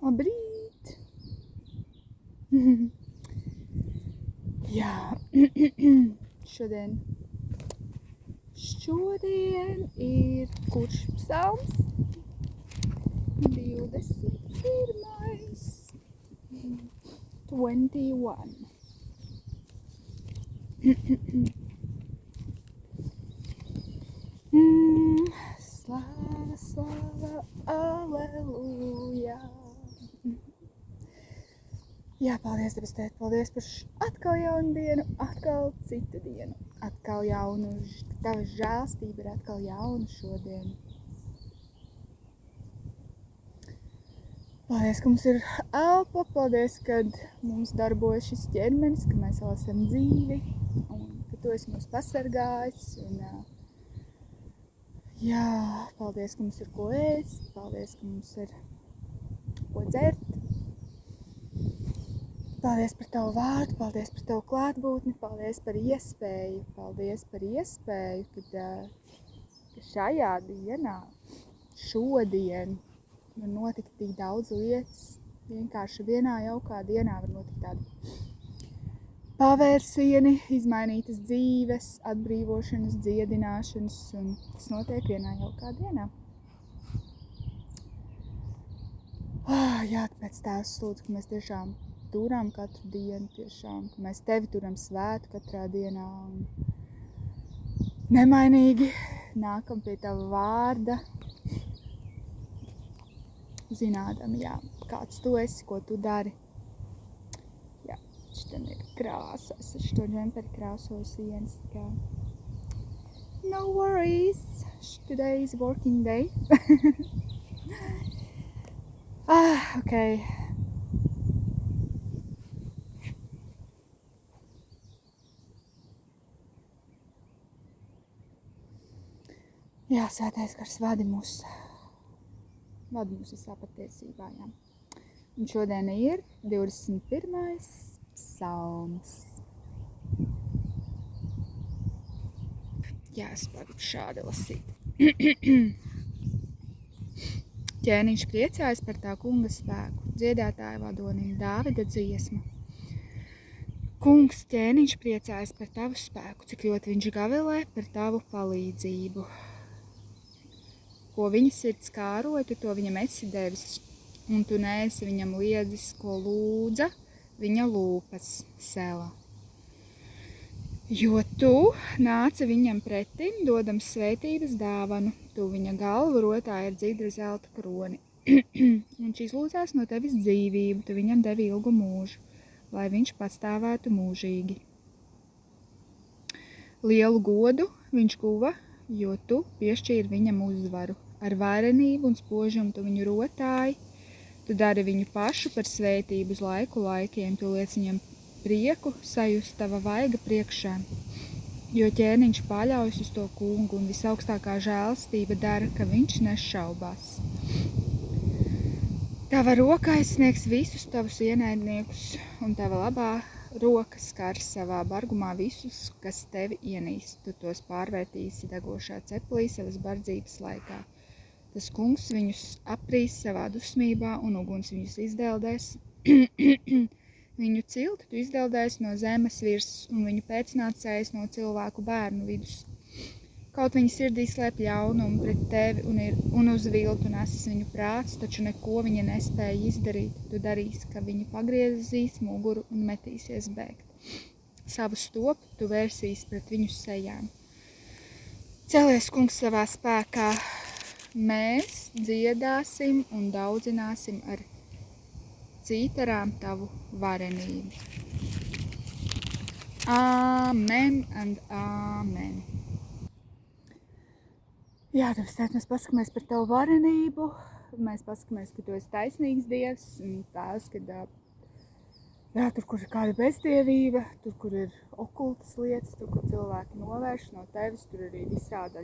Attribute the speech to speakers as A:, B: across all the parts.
A: Labrīt! Jā, šodien ir kurš psalms? 21. 21. Slava, slava, aleluja. Jā, paldies, Debes Tēt, paldies par atkal jaunu dienu, atkal citu dienu, atkal jaunu, tava žēlstība ir atkal jauna šodien. Paldies, ka mums ir elpa, paldies, kad mums darbojas šis ķermenis, ka mēs vēl esam dzīvi un ka tu esi mūs pasargājis. Un, jā, paldies, ka mums ir ko ēst, paldies, ka mums ir ko dzert. Paldies par tavu vārdu, paldies par tavu klātbūtni, paldies par iespēju, kad šajā dienā, šodien, var notikt tik daudz lietas. Vienkārši vienā jaukā dienā var notikt tādi pavērsieni, izmainītas dzīves, atbrīvošanas, dziedināšanas, un tas notiek vienā jaukā dienā. Jā, tāpēc Tēvs lūdzu, ka mēs tiešām turam katru dienu, tiešām, ka mēs tevi turam svētu katrā dienā un nemainīgi nākam pie tava vārda, zinādami, jā, kāds tu esi, ko tu dari. Jā, šitam ir krāsa, es ar šo džemperi krāsoju sienas, tā kā no worries, today is working day. Okay. Jā, svētais gars vadi mūs visā patiesībā, jā. Un šodien ir 21. psalms. Jā, es varu šādi lasīt. Ķēniņš priecājas par tā kunga spēku, dziedātāja vadonim Dāvida dziesma. Kungs, ķēniņš priecājas par tavu spēku, cik ļoti viņš gavilē par tavu palīdzību. Ko viņa sirds kāroja, tu to viņam esi devis, un tu neesi viņam liedzis, ko lūdza viņa lūpas Sela. Jo tu nāci viņam pretim, dodams svētības dāvanu, tu viņa galvu rotāji ar dzidra zelta kroni. Un šis lūdzās no tevis dzīvību, tu viņam devi ilgu mūžu, lai viņš pastāvētu mūžīgi. Lielu godu viņš guva, jo tu piešķīri viņam uzvaru. Ar varenību un spožumu tu viņu rotāji, tu dari viņu pašu par svētību uz laikiem, tu liec viņam prieku sajust tava vaiga priekšā. Jo ķēniņš paļaujas uz to kungu un visaugstākā žēlastība dara, ka viņš nešaubās. Tava roka aizsniegs visus tavus ienaidniekus, un tava labā roka skars savā bargumā visus, kas tevi ienīst. Tu tos pārvērtīsi degošā ceplī savas bardzības laikā. Tas kungs viņus aprīs savā dusmībā, un uguns viņus izdeldēs. Viņu cilti tu izdeldēs no zemes virsmas, un viņu pēcnācējs no cilvēku bērnu vidus. Kaut viņa sirdī slēp ļaunumu pret tevi un uz viltu nesis viņu prāts, taču neko viņa nespēja izdarīt. Tu darīsi, ka viņa pagriezīs muguru un metīsies bēgt. Savu stopu tu vērsīs pret viņu sejām. Celies, kungs, savā spēkā. Mēs dziedāsim un daudzināsim ar cītarām tavu varenību. Amen and amen. Jā, Debes Tēt, mēs paskamies par tavu varenību, mēs paskamies, ka tu esi taisnīgs Dievs, un tās, kad tur, kur ir kāda bezdievība, tur, kur ir okultas lietas, tur, kur cilvēki novērš no tevis, tur arī visāds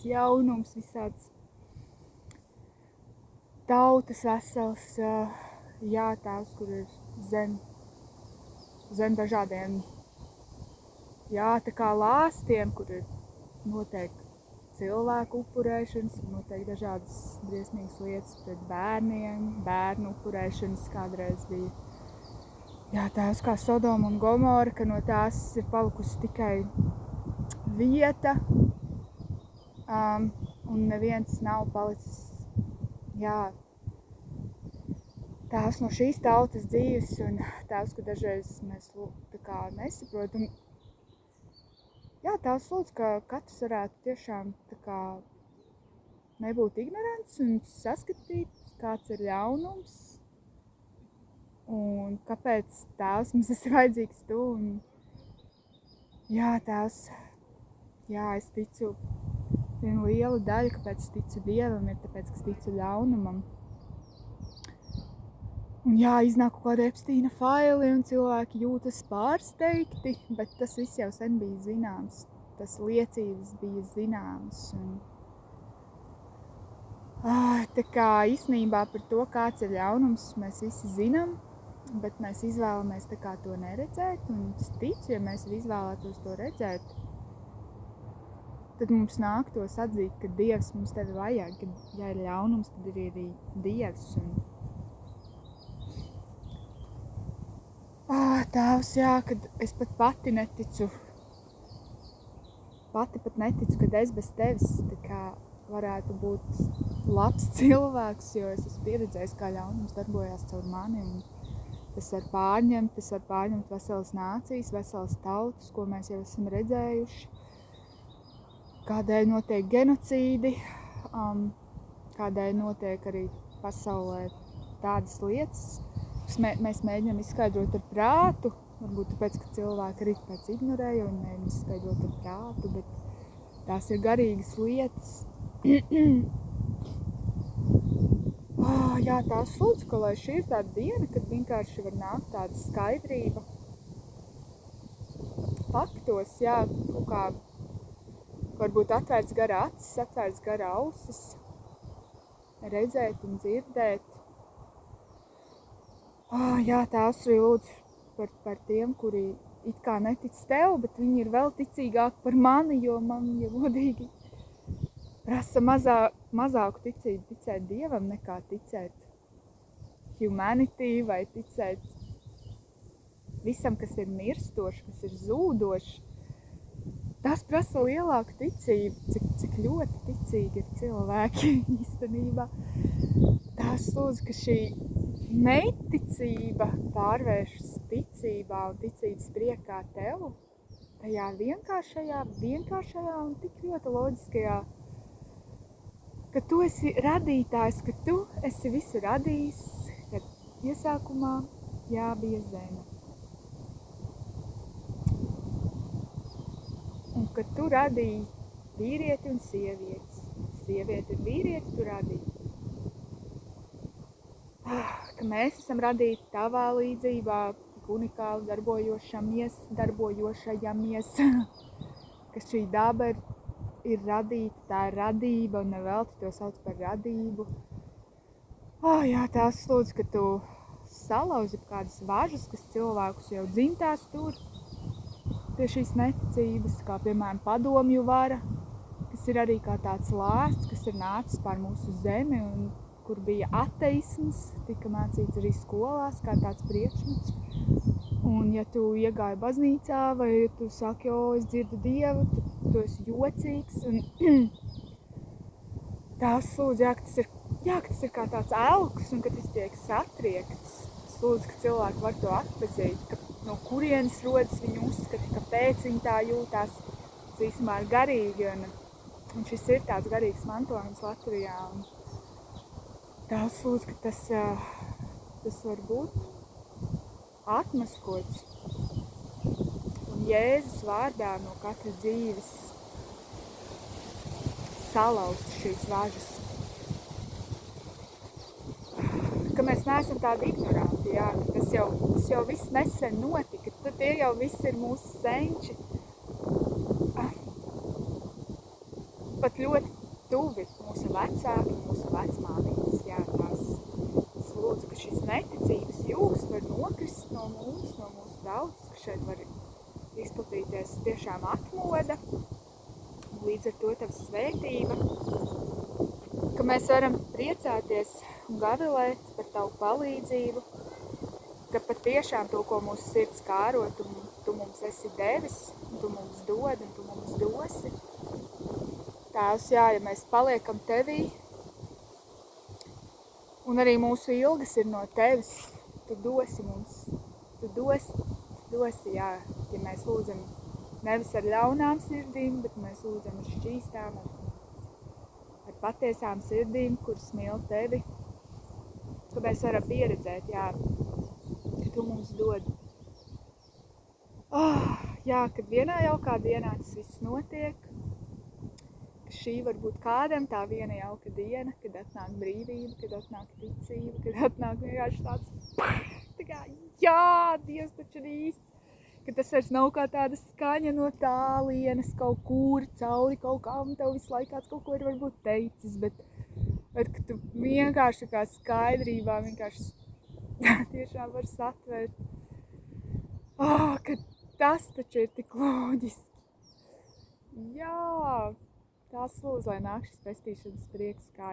A: jaunums, visāds tautas vesels, jā, tās, kur ir zem dažādiem, jā, tā kā lāstiem, kur ir noteikti cilvēku upurēšanas, noteikti dažādas briesmīgas lietas pret bērniem, bērnu upurēšanas kādreiz bija. Jā, tās kā Sodoma un Gomora, ka no tās ir palikusi tikai vieta, un neviens nav palicis, jā, tās no šīs tautas dzīves, un tās, ka dažreiz mēs tā kā nesaprotam. Jā, tās lūdzu, ka katrs varētu tiešām tā kā nebūt ignorants un saskatīt, kāds ir ļaunums un kāpēc tēvs mums ir vajadzīgs tu. Un, jā, tēvs, jā, es ticu, viena liela daļa, kāpēc es ticu Dievam, ir tāpēc, ka es ticu ļaunumam. Un jā, iznāk kaut kāda Epsteina faili un cilvēki jūtas pārsteigti, bet tas viss jau sen bija zināms. Tas liecības bija zināmas. Un, tā kā īstenībā par to, kāds ir ļaunums, mēs visi zinām, bet mēs izvēlamies tā kā to neredzēt. Un es ticu, ja mēs izvēlētos to redzēt, tad mums nāktos atzīt, ka Dievs mums tevi vajag, ka ja ir ļaunums, tad ir arī Dievs. Un, Tēvs, jā, kad es pat neticu, pat neticu, kad es bez tevis tā kā varētu būt labs cilvēks, jo es esmu pieredzējis, kā ļaunums darbojās caur mani, un tas var pārņemt veselas nācijas, veselas tautas, ko mēs jau esam redzējuši, kādēļ notiek genocīdi, kādēļ notiek arī pasaulē tādas lietas, mēs mēģinām izskaidrot ar prātu, varbūt tāpēc, ka cilvēki arī tāpēc ignorēja un mēģina izskaidrot ar prātu, bet tās ir garīgas lietas. Jā, tās lūdzu, ka lai šī ir tāda diena, kad vienkārši var nākt tāda skaidrība faktos, jā, kaut kā varbūt atvērts gara acis, atvērts gara ausis, redzēt un dzirdēt. Jā, tās arī lūdzu par tiem, kuri it kā netic tev, bet viņi ir vēl ticīgāki par mani, jo man, ja godīgi, prasa mazāku ticību ticēt Dievam nekā ticēt humanity vai ticēt visam, kas ir mirstoši, kas ir zūdoši. Tas prasa lielāku ticību, cik ļoti ticīgi ir cilvēki īstenībā. Tās lūdzu, ka šī neticība pārvēršas ticībā un ticības priekā tev, tajā vienkāršajā un tik ļoti loģiskajā, ka tu esi radītājs, ka tu esi visu radījis, kad iesākumā bija zeme. Un kad tu radīji vīrieti un sievieti un vīrieti tu radīji. Ka mēs esam radīti tavā līdzībā, tik unikāli darbojošajamies, ka šī daba ir radīta, tā ir radība un nevelti to sauc par radību. Jā, tās lūdzu, ka tu salauzi kādas važas, kas cilvēkus jau dzimtās tur pie šīs neticības, kā piemēram padomju vara, kas ir arī kā tāds lāsts, kas ir nācis pār mūsu zemi un kur bija ateisms, tika mācīts arī skolās, kā tāds priekšmets. Un ja tu iegāji baznīcā vai tu saki, es dzirdu Dievu, tad tu esi jocīgs. Un tās lūdzu, tas ir kā tāds elks un ka tas tiek satriekts. Es lūdzu, ka cilvēki var to atpazīt, ka no kurienes rodas viņu uzskati, kāpēc viņi tā jūtās. Tas īstenībā ir garīgi un šis ir tāds garīgs mantojums Latvijā. Un tās lūdzu, ka tas var būt atmaskots un Jēzus vārdā no katra dzīves salauzt šīs važas. Ka mēs neesam tādi ignoranti, jā, tas jau viss nesen notika, tad tie jau viss ir mūsu senči. Pat ļoti tuvi mūsu vecāki, mūsu vecmāmītes, jā, tās. Es lūdzu, ka šis neticības jūgs var nokrist no mūsu tautas, ka šeit var izplatīties tiešām atmoda, līdz ar to tava svētība, ka mēs varam priecāties un gavilēt par tavu palīdzību, ka patiešām to, ko mūsu sirds kāro, tu mums esi devis, un tu mums dod, un tu mums dosi. Tēvs, jā, ja mēs paliekam tevī, un arī mūsu ilgas ir no tevis, tu dosi mums, tu dosi, jā, ja mēs lūdzam nevis ar ļaunām sirdīm, bet mēs lūdzam ar šķīstām, ar patiesām sirdīm, kuras mīl tevi, ka mēs varam pieredzēt, jā, ka tu mums dod. Jā, kad vienā jaukā dienā tas viss notiek, ka šī var būt kādam tā viena jauka diena, kad atnāk brīvība, kad atnāk ticība, kad atnāk vienkārši tāds, tā kā, jā, Dievs taču ir īsts, ka tas vairs nav kā tāda skaņa no tālienes kaut kur cauri kaut kam, tev visu laiku kāds kaut ko ir varbūt teicis, bet ka tu vienkārši kā skaidrībā vienkārši tiešām var satvērt, ka tas taču ir tik loģiski. Jā, tās lūdzu, lai nāk šis pestīšanas prieks, kā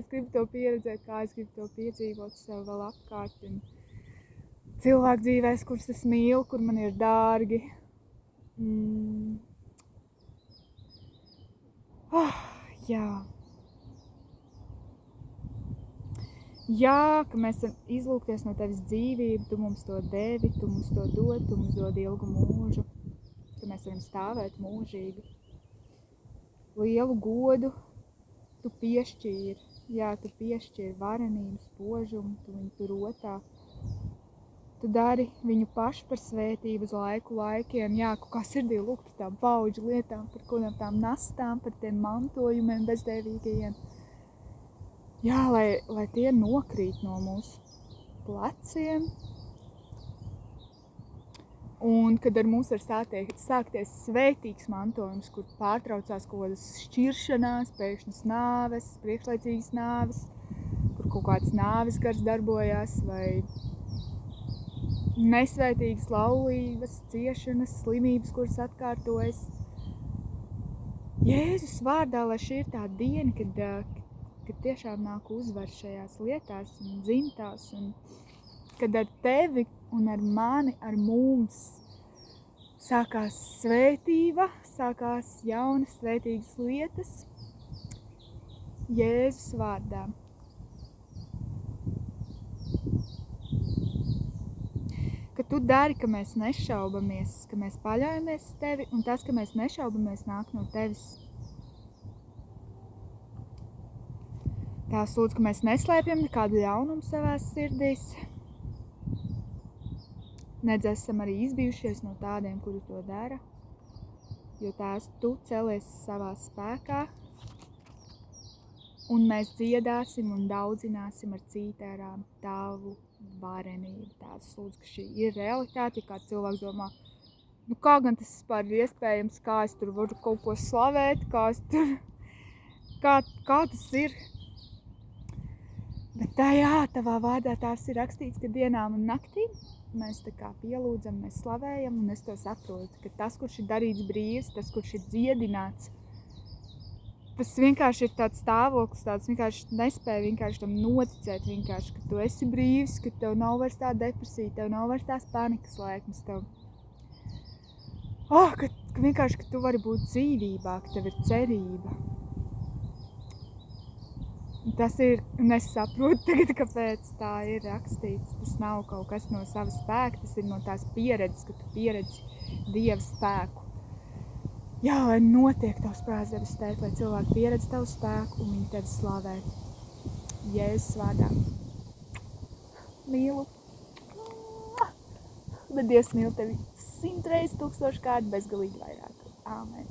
A: es gribu to pieredzēt, kā es gribu to piedzīvot sev vēl apkārt. Un cilvēku dzīvēs, kurus es mīlu, kur man ir dārgi. Jā. Jā, ka mēs varam izlūkties no tevis dzīvību, tu mums to devi, tu mums to dod, tu mums dod ilgu mūžu, ka mēs varam stāvēt mūžīgi. Lielu godu tu piešķīri, jā, tu piešķīri varenību, spožumu, tu viņu tur rotā. Tu dari viņu pašu par svētību uz laikiem, jā, kaut kā sirdī lūk par tām paudžu lietām, par kādām tām nastām, par tiem mantojumiem bezdēvīgajiem. Jā, lai tie nokrīt no mūsu pleciem. Un kad ar mums var sākties svētīgs mantojums, kur pārtraucās kaut kādas šķiršanās, pēkšņas nāves, priekšlaicīgas nāves, kur kaut kāds nāves gars darbojās, vai nesvētīgas laulības, ciešanas, slimības, kuras atkārtojas. Jēzus vārdā, lai šī ir tā diena, kad tiešām nāk uzvar šajās lietās un dzimtās, un kad ar tevi un ar mani, ar mums sākās svētība, sākās jaunas svētīgas lietas Jēzus vārdā. Ka tu dari, ka mēs nešaubamies, ka mēs paļaujamies tevi, un tas, ka mēs nešaubamies, nāk no tevis. Tās lūdzu, ka mēs neslēpjam nekādu ļaunumu savās sirdīs. Nedz esam arī izbijušies no tādiem, kuri to dara, jo tās tu celies savā spēkā, un mēs dziedāsim un daudzināsim ar cītērām tavu varenību. Tās lūdzu, ka šī ir realitāte, ja kāds cilvēks domā, kā gan tas vispār ir iespējams, kā es tur varu kaut ko slavēt, kā tas ir. Bet tavā vārdā tās ir rakstīts, ka dienām un naktīm mēs tā kā pielūdzam, mēs slavējam, un es to saprotu, ka tas, kurš ir darīts brīvs, tas, kurš ir dziedināts, tas vienkārši ir tāds stāvoklis, tāds vienkārši nespēja vienkārši tam noticēt, vienkārši, ka tu esi brīvs, ka tev nav vairs tā depresija, tev nav vairs tās panikas lēkmes, ka vienkārši, ka tu vari būt dzīvībā, ka tev ir cerība. Tas ir, un es saprotu tagad, kāpēc tā ir rakstīts. Tas nav kaut kas no sava spēka, tas ir no tās pieredzes, ka tu pieredzi Dieva spēku. Jā, lai notiek tavs prāts, debes tēt, lai cilvēki pieredz tavu spēku un viņi tevi slavē. Jēzus vārdā. Mīlu. Bet Dievs mīl tevi 100 reizes 1000 kārt bezgalīgi vairāk. Āmen.